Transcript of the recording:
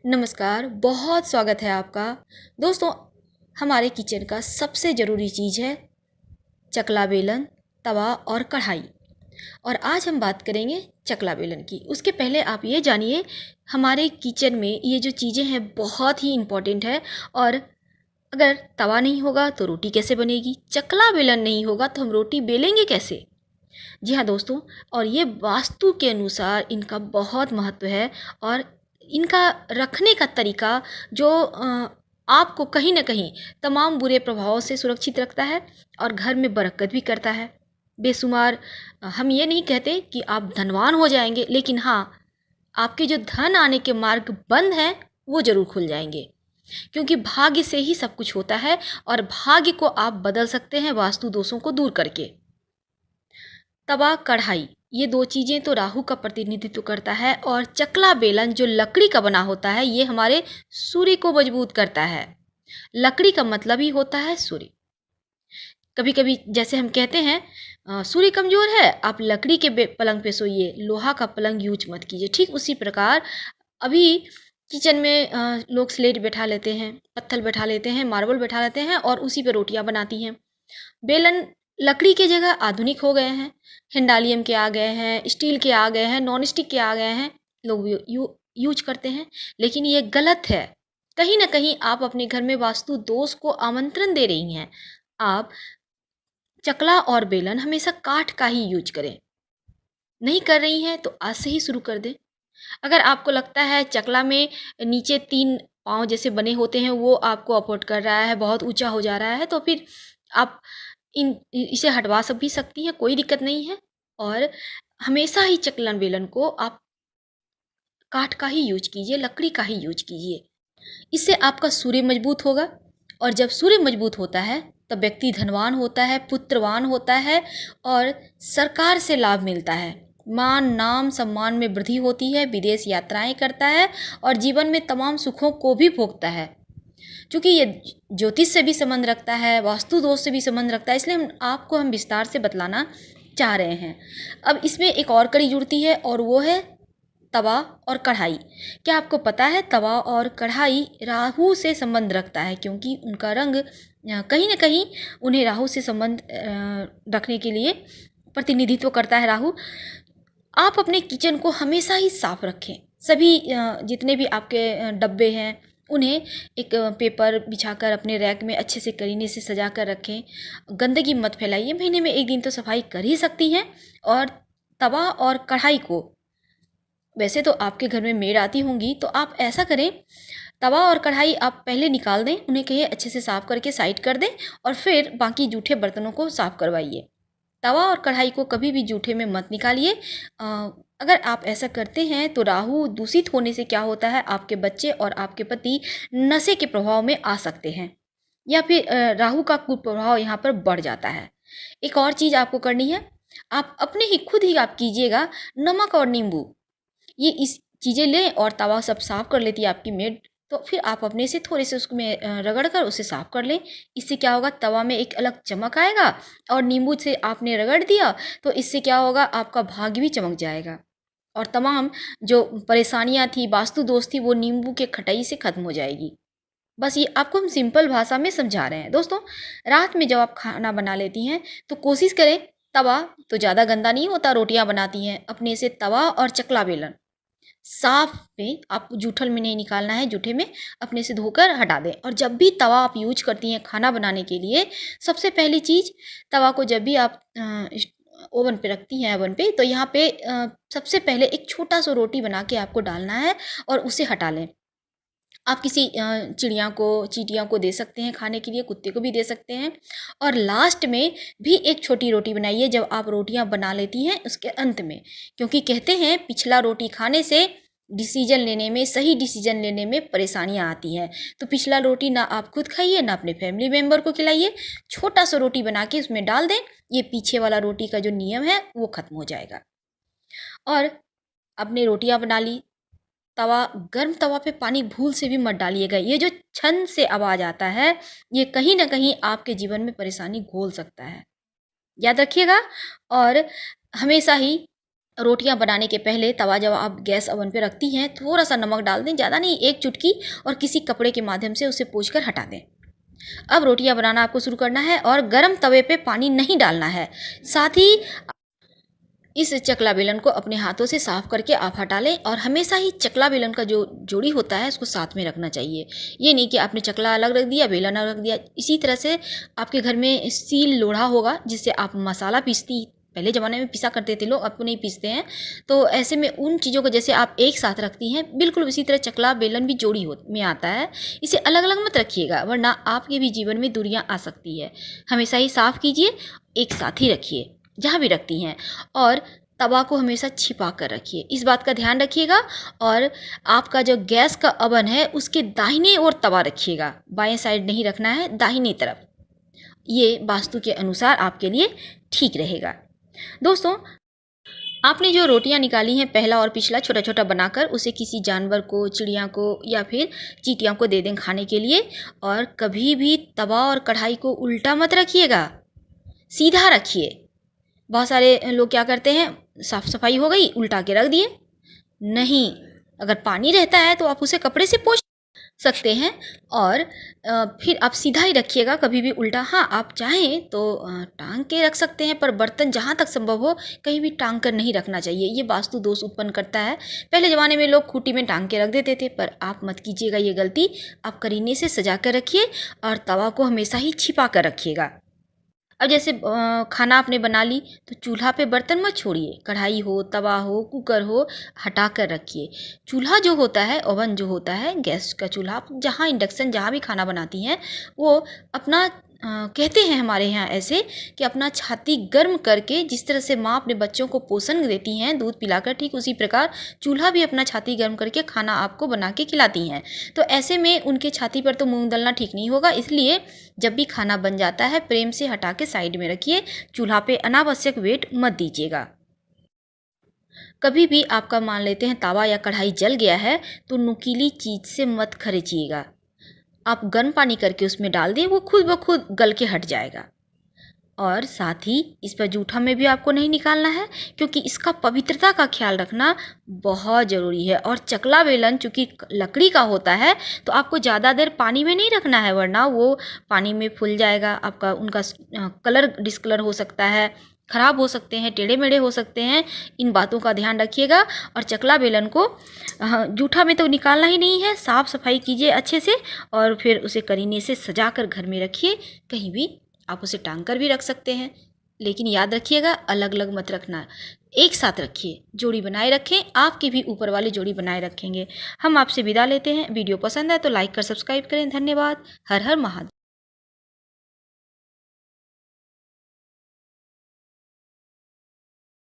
नमस्कार, बहुत स्वागत है आपका। दोस्तों, हमारे किचन का सबसे ज़रूरी चीज़ है चकला बेलन, तवा और कढ़ाई। और आज हम बात करेंगे चकला बेलन की। उसके पहले आप ये जानिए, हमारे किचन में ये जो चीज़ें हैं बहुत ही इम्पोर्टेंट है। और अगर तवा नहीं होगा तो रोटी कैसे बनेगी, चकला बेलन नहीं होगा तो हम रोटी बेलेंगे कैसे। जी हाँ दोस्तों, और ये वास्तु के अनुसार इनका बहुत महत्व है। और इनका रखने का तरीका जो आपको कहीं ना कहीं तमाम बुरे प्रभावों से सुरक्षित रखता है और घर में बरकत भी करता है बेशुमार। हम ये नहीं कहते कि आप धनवान हो जाएंगे, लेकिन हाँ, आपके जो धन आने के मार्ग बंद हैं वो ज़रूर खुल जाएंगे, क्योंकि भाग्य से ही सब कुछ होता है और भाग्य को आप बदल सकते हैं वास्तु दोषों को दूर करके। तवा कढ़ाई, ये दो चीज़ें तो राहु का प्रतिनिधित्व करता है, और चकला बेलन जो लकड़ी का बना होता है ये हमारे सूर्य को मजबूत करता है। लकड़ी का मतलब ही होता है सूर्य। कभी कभी जैसे हम कहते हैं सूर्य कमज़ोर है, आप लकड़ी के पलंग पे सोइए, लोहा का पलंग यूज मत कीजिए। ठीक उसी प्रकार अभी किचन में लोग स्लेट बैठा लेते हैं, पत्थर बैठा लेते हैं, मार्बल बैठा लेते हैं और उसी पर रोटियां बनाती हैं। बेलन लकड़ी की जगह आधुनिक हो गए हैं, हिंडालियम के आ गए हैं, स्टील के आ गए हैं, नॉन स्टिक के आ गए हैं, लोग यूज करते हैं। लेकिन ये गलत है। कहीं ना कहीं आप अपने घर में वास्तु दोष को आमंत्रण दे रही हैं। आप चकला और बेलन हमेशा काठ का ही यूज करें। नहीं कर रही हैं तो आज से ही शुरू कर दें। अगर आपको लगता है चकला में नीचे 3 पाँव जैसे बने होते हैं वो आपको अफोर्ड कर रहा है, बहुत ऊंचा हो जा रहा है, तो फिर आप इसे हटवा सब भी सकती हैं, कोई दिक्कत नहीं है। और हमेशा ही चकलन बेलन को आप काठ का ही यूज कीजिए, लकड़ी का ही यूज कीजिए। इससे आपका सूर्य मजबूत होगा, और जब सूर्य मजबूत होता है तब व्यक्ति धनवान होता है, पुत्रवान होता है, और सरकार से लाभ मिलता है। मान नाम सम्मान में वृद्धि होती है, विदेश यात्राएं करता है और जीवन में तमाम सुखों को भी भोगता है। क्योंकि ये ज्योतिष से भी संबंध रखता है, वास्तु दोष से भी संबंध रखता है, इसलिए आपको हम विस्तार से बतलाना चाह रहे हैं। अब इसमें एक और कड़ी जुड़ती है और वो है तवा और कढ़ाई। क्या आपको पता है तवा और कढ़ाई राहु से संबंध रखता है, क्योंकि उनका रंग कहीं ना कहीं उन्हें राहु से संबंध रखने के लिए प्रतिनिधित्व करता है राहु। आप अपने किचन को हमेशा ही साफ रखें। सभी जितने भी आपके डब्बे हैं उन्हें एक पेपर बिछाकर अपने रैक में अच्छे से करीने से सजा कर रखें। गंदगी मत फैलाइए, महीने में एक दिन तो सफाई कर ही सकती हैं। और तवा और कढ़ाई को, वैसे तो आपके घर में मेड आती होंगी, तो आप ऐसा करें, तवा और कढ़ाई आप पहले निकाल दें, उन्हें कहिए अच्छे से साफ़ करके साइड कर दें, और फिर बाकी जूठे बर्तनों को साफ़ करवाइए। तवा और कढ़ाई को कभी भी जूठे में मत निकालिए। अगर आप ऐसा करते हैं तो राहु दूषित होने से क्या होता है, आपके बच्चे और आपके पति नशे के प्रभाव में आ सकते हैं, या फिर राहु का कुप्रभाव यहाँ पर बढ़ जाता है। एक और चीज़ आपको करनी है, आप अपने ही खुद ही आप कीजिएगा। नमक और नींबू, ये इस चीज़ें लें, और तवा सब साफ़ कर लेती है आपकी मेड, तो फिर आप अपने से थोड़े से उसमें रगड़ कर उसे साफ़ कर लें। इससे क्या होगा, तवा में एक अलग चमक आएगा, और नींबू से आपने रगड़ दिया तो इससे क्या होगा, आपका भाग्य भी चमक जाएगा, और तमाम जो परेशानियां थी, वास्तु दोष थी, वो नींबू के खटाई से ख़त्म हो जाएगी। बस ये आपको हम सिंपल भाषा में समझा रहे हैं। दोस्तों, रात में जब आप खाना बना लेती हैं तो कोशिश करें, तवा तो ज़्यादा गंदा नहीं होता, रोटियां बनाती हैं, अपने से तवा और चकला बेलन साफ में, आप जूठल में नहीं निकालना है, जूठे में अपने से धोकर हटा दें। और जब भी तवा आप यूज करती हैं खाना बनाने के लिए, सबसे पहली चीज़, तवा को जब भी आप ओवन पे रखती हैं, ओवन पे, तो यहाँ पे सबसे पहले एक छोटा सा रोटी बना के आपको डालना है और उसे हटा लें। आप किसी चिड़िया को, चींटियों को दे सकते हैं खाने के लिए, कुत्ते को भी दे सकते हैं। और लास्ट में भी एक छोटी रोटी बनाइए जब आप रोटियां बना लेती हैं, उसके अंत में, क्योंकि कहते हैं पिछला रोटी खाने से डिसीजन लेने में, सही डिसीजन लेने में परेशानियां आती हैं। तो पिछला रोटी ना आप खुद खाइए, ना अपने फैमिली मेम्बर को खिलाइए, छोटा सा रोटी बना के उसमें डाल दें। ये पीछे वाला रोटी का जो नियम है वो खत्म हो जाएगा। और आपने रोटियां बना ली, तवा, गर्म तवा पे पानी भूल से भी मत डालिएगा। ये जो छन से आवाज़ आता है, ये कहीं ना कहीं आपके जीवन में परेशानी घोल सकता है, याद रखिएगा। और हमेशा ही रोटियां बनाने के पहले तवा जब आप गैस ओवन पे रखती हैं, थोड़ा सा नमक डाल दें, ज़्यादा नहीं, 1 चुटकी, और किसी कपड़े के माध्यम से उसे पोंछकर हटा दें। अब रोटियां बनाना आपको शुरू करना है और गरम तवे पे पानी नहीं डालना है। साथ ही इस चकला बेलन को अपने हाथों से साफ करके आप हटा लें, और हमेशा ही चकला बेलन का जो जोड़ी होता है उसको साथ में रखना चाहिए। ये नहीं कि आपने चकला अलग रख दिया, बेलन अलग रख दिया। इसी तरह से आपके घर में सील लोढ़ा होगा जिससे आप मसाला पीसती, पहले ज़माने में पीसा करते थे लोग, अब तो नहीं पीसते हैं। तो ऐसे में उन चीज़ों को जैसे आप एक साथ रखती हैं, बिल्कुल उसी तरह चकला बेलन भी जोड़ी में आता है। इसे अलग अलग मत रखिएगा, वरना आपके भी जीवन में दूरियां आ सकती है। हमेशा ही साफ़ कीजिए, एक साथ ही रखिए जहाँ भी रखती हैं, और तवा को हमेशा छिपा कर रखिए, इस बात का ध्यान रखिएगा। और आपका जो गैस का अवन है उसके दाहिने ओर तवा रखिएगा, बाएं साइड नहीं रखना है, दाहिनी तरफ। ये वास्तु के अनुसार आपके लिए ठीक रहेगा। दोस्तों, आपने जो रोटियां निकाली हैं पहला और पिछला छोटा छोटा बनाकर, उसे किसी जानवर को, चिड़िया को या फिर चींटियों को दे दें खाने के लिए। और कभी भी तवा और कढ़ाई को उल्टा मत रखिएगा, सीधा रखिए। बहुत सारे लोग क्या करते हैं, साफ सफाई हो गई, उल्टा के रख दिए। नहीं, अगर पानी रहता है तो आप उसे कपड़े से पोंछ सकते हैं, और फिर आप सीधा ही रखिएगा, कभी भी उल्टा। हाँ, आप चाहें तो टांग के रख सकते हैं, पर बर्तन जहाँ तक संभव हो कहीं भी टांग कर नहीं रखना चाहिए, ये वास्तु दोष उत्पन्न करता है। पहले ज़माने में लोग खूंटी में टांग के रख देते थे, पर आप मत कीजिएगा ये गलती। आप करीने से सजा कर रखिए, और तवा को हमेशा ही छिपा कर रखिएगा। अब जैसे खाना आपने बना ली तो चूल्हा पे बर्तन मत छोड़िए, कढ़ाई हो, तवा हो, कुकर हो, हटा कर रखिए। चूल्हा जो होता है, ओवन जो होता है, गैस का चूल्हा, जहाँ इंडक्शन, जहाँ भी खाना बनाती हैं, वो अपना कहते हैं हमारे यहाँ ऐसे कि अपना छाती गर्म करके, जिस तरह से माँ अपने बच्चों को पोषण देती हैं दूध पिलाकर, ठीक उसी प्रकार चूल्हा भी अपना छाती गर्म करके खाना आपको बना के खिलाती हैं। तो ऐसे में उनके छाती पर तो मूंग दलना ठीक नहीं होगा, इसलिए जब भी खाना बन जाता है प्रेम से हटा के साइड में रखिए। चूल्हा पे अनावश्यक वेट मत दीजिएगा। कभी भी आपका मान लेते हैं तावा या कढ़ाई जल गया है तो नुकीली चीज़ से मत खरीचिएगा। आप गर्म पानी करके उसमें डाल दें, वो खुद ब खुद गल के हट जाएगा। और साथ ही इस पर जूठा में भी आपको नहीं निकालना है, क्योंकि इसका पवित्रता का ख्याल रखना बहुत ज़रूरी है। और चकला बेलन चूँकि लकड़ी का होता है तो आपको ज़्यादा देर पानी में नहीं रखना है, वरना वो पानी में फूल जाएगा, आपका उनका कलर डिस्कलर हो सकता है, ख़राब हो सकते हैं, टेढ़े मेढ़े हो सकते हैं। इन बातों का ध्यान रखिएगा। और चकला बेलन को जूठा में तो निकालना ही नहीं है, साफ़ सफाई कीजिए अच्छे से, और फिर उसे करीने से सजा कर घर में रखिए। कहीं भी आप उसे टांग कर भी रख सकते हैं, लेकिन याद रखिएगा अलग अलग मत रखना, एक साथ रखिए, जोड़ी बनाए रखें। आपकी भी ऊपर वाली जोड़ी बनाए रखेंगे। हम आपसे विदा लेते हैं। वीडियो पसंद है तो लाइक कर सब्सक्राइब करें। धन्यवाद। हर हर महादेव।